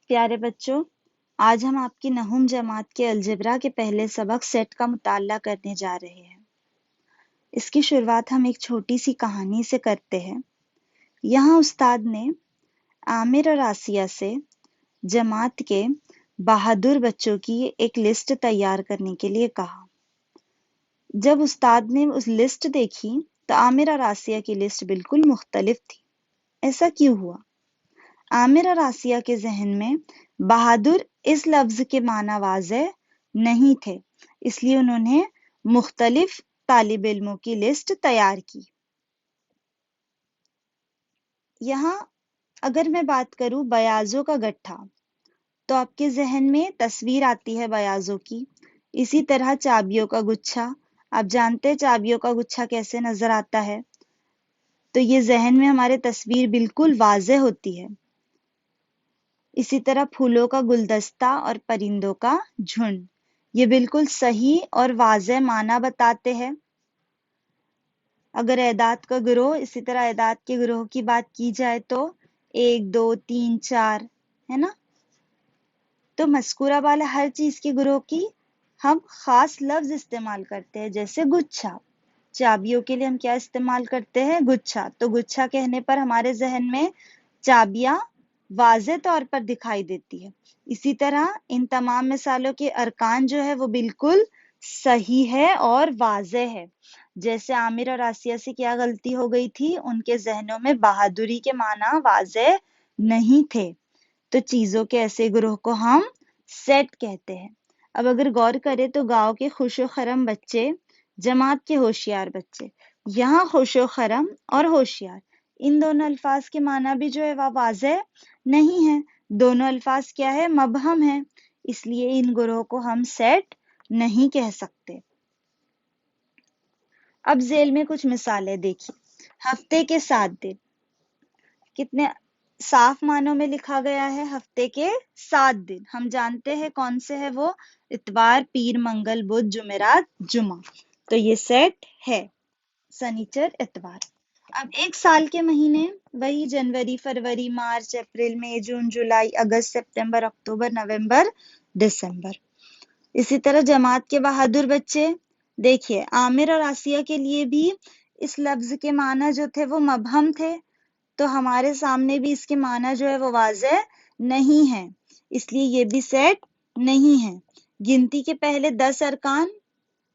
پیارے بچوں، آج ہم آپ کی نہم جماعت کے الجبرا کے پہلے سبق سیٹ کا مطالعہ کرنے جا رہے ہیں۔ اس کی شروعات ہم ایک چھوٹی سی کہانی سے کرتے ہیں۔ یہاں استاد نے عامر اور آسیہ سے جماعت کے بہادر بچوں کی ایک لسٹ تیار کرنے کے لیے کہا۔ جب استاد نے اس لسٹ دیکھی تو عامر اور آسیہ کی لسٹ بالکل مختلف تھی۔ ایسا کیوں ہوا؟ عامر اور آسیہ کے ذہن میں بہادر اس لفظ کے معنی واضح نہیں تھے، اس لیے انہوں نے مختلف طالب علموں کی لسٹ تیار کی۔ یہاں اگر میں بات کروں بیاضوں کا گٹھا تو آپ کے ذہن میں تصویر آتی ہے بیاضوں کی۔ اسی طرح چابیوں کا گچھا، آپ جانتے ہیں چابیوں کا گچھا کیسے نظر آتا ہے، تو یہ ذہن میں ہمارے تصویر بالکل واضح ہوتی ہے۔ اسی طرح پھولوں کا گلدستہ اور پرندوں کا جھنڈ، یہ بالکل صحیح اور واضح معنی بتاتے ہیں۔ اگر اعداد کا گروہ، اسی طرح اعداد کے گروہ کی بات کی جائے تو 1 2 3 4 ہے نا، تو مذکورہ والا ہر چیز کے گروہ کی ہم خاص لفظ استعمال کرتے ہیں، جیسے گچھا۔ چابیوں کے لیے ہم کیا استعمال کرتے ہیں؟ گچھا۔ تو گچھا کہنے پر ہمارے ذہن میں چابیاں واضح طور پر دکھائی دیتی ہے۔ اسی طرح ان تمام مثالوں کے ارکان جو ہے وہ بالکل صحیح ہے اور واضح ہے۔ جیسے عامر اور آسیہ سے کیا غلطی ہو گئی تھی؟ ان کے ذہنوں میں بہادری کے معنی واضح نہیں تھے۔ تو چیزوں کے ایسے گروہ کو ہم سیٹ کہتے ہیں۔ اب اگر غور کریں تو گاؤں کے خوش و خرم بچے، جماعت کے ہوشیار بچے، یہاں خوش و خرم اور ہوشیار ان دونوں الفاظ کے معنی بھی جو ہے وہ واضح نہیں ہے۔ دونوں الفاظ کیا ہے؟ مبہم ہے، اس لیے ان گروہ کو ہم سیٹ نہیں کہہ سکتے۔ اب ذیل میں کچھ مثالیں دیکھیں۔ ہفتے کے 7 دن، کتنے صاف معنوں میں لکھا گیا ہے؟ ہفتے کے 7 دن ہم جانتے ہیں کون سے ہے وہ؟ اتوار، پیر، منگل، بدھ، جمعرات، جمعہ۔ تو یہ سیٹ ہے، سنیچر، اتوار۔ اب ایک سال کے مہینے، وہی جنوری، فروری، مارچ، اپریل، مئی، جون، جولائی، اگست، سپتمبر، اکتوبر، نومبر، دسمبر۔ اسی طرح جماعت کے بہادر بچے، دیکھیے عامر اور آسیہ کے لیے بھی اس لفظ کے معنی جو تھے وہ مبہم تھے، تو ہمارے سامنے بھی اس کے معنی جو ہے وہ واضح نہیں ہے، اس لیے یہ بھی سیٹ نہیں ہے۔ گنتی کے پہلے 10 ارکان،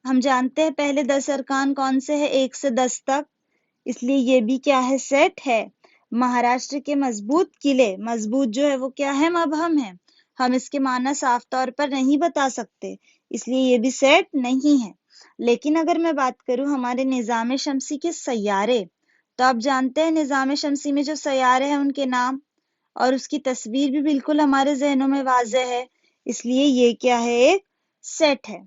ہم جانتے ہیں پہلے 10 ارکان کون سے ہیں؟ 1 سے 10 تک، اس لیے یہ بھی کیا ہے؟ سیٹ ہے۔ مہاراشٹر کے مضبوط قلعے، مضبوط جو ہے وہ کیا ہے؟ مبہم ہے، ہم اس کے معنی صاف طور پر نہیں بتا سکتے، اس لیے یہ بھی سیٹ نہیں ہے۔ لیکن اگر میں بات کروں ہمارے نظام شمسی کے سیارے، تو آپ جانتے ہیں نظام شمسی میں جو سیارے ہیں ان کے نام اور اس کی تصویر بھی بالکل ہمارے ذہنوں میں واضح ہے، اس لیے یہ کیا ہے؟ ایک سیٹ ہے۔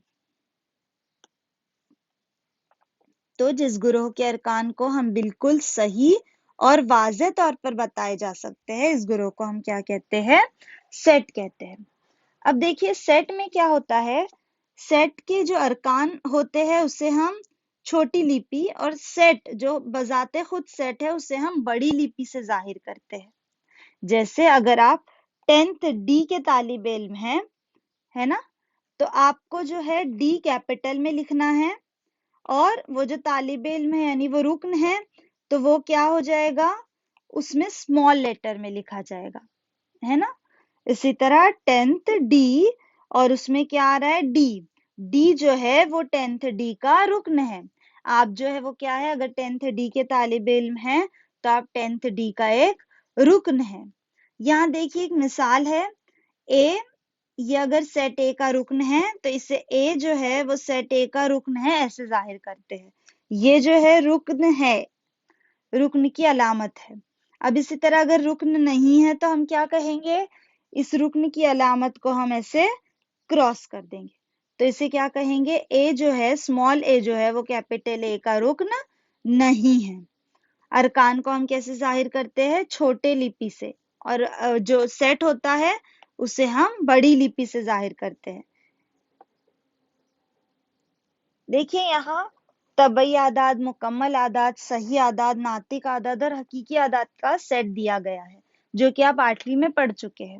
تو جس گروہ کے ارکان کو ہم بالکل صحیح اور واضح طور پر بتائے جا سکتے ہیں، اس گروہ کو ہم کیا کہتے ہیں؟ سیٹ کہتے ہیں۔ اب دیکھیے سیٹ میں کیا ہوتا ہے؟ سیٹ کے جو ارکان ہوتے ہیں اسے ہم چھوٹی لیپی، اور سیٹ جو بذات خود سیٹ ہے اسے ہم بڑی لیپی سے ظاہر کرتے ہیں۔ جیسے اگر آپ 10th ڈی کے طالب علم ہیں، ہے نا، تو آپ کو جو ہے ڈی کیپٹل میں لکھنا ہے، اور وہ جو طالب علم ہے یعنی وہ رکن ہے تو وہ کیا ہو جائے گا؟ اس میں اسمال لیٹر میں لکھا جائے گا، ہے نا۔ اسی طرح 10th ڈی، اور اس میں کیا آ رہا ہے؟ ڈی۔ ڈی جو ہے وہ 10th ڈی کا رکن ہے۔ آپ جو ہے وہ کیا ہے؟ اگر 10th ڈی کے طالب علم ہیں تو آپ 10th ڈی کا ایک رکن ہے۔ یہاں دیکھیے ایک مثال ہے، اے، یہ اگر سیٹ اے کا رکن ہے تو اسے اے جو ہے وہ سیٹ اے کا رکن ہے ایسے ظاہر کرتے ہیں۔ یہ جو ہے رکن ہے، رکن کی علامت ہے۔ اب اسی طرح اگر رکن نہیں ہے تو ہم کیا کہیں گے؟ اس رکن کی علامت کو ہم ایسے کراس کر دیں گے، تو اسے کیا کہیں گے؟ اے جو ہے، اسمال اے جو ہے وہ کیپٹل اے کا رکن نہیں ہے۔ ارکان کو ہم کیسے ظاہر کرتے ہیں؟ چھوٹے لیپی سے، اور جو سیٹ ہوتا ہے اسے ہم بڑی لیپی سے ظاہر کرتے ہیں۔ دیکھیں یہاں طبعی اعداد، مکمل اعداد، صحیح اعداد، ناطق اعداد اور حقیقی اعداد کا سیٹ دیا گیا ہے، جو کہ آپ 8ویں میں پڑھ چکے ہیں۔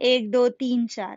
1 2 3 4।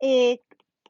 1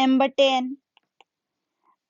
m/n।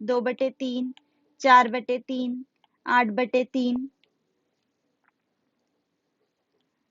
2/3, 4/3, 8/3।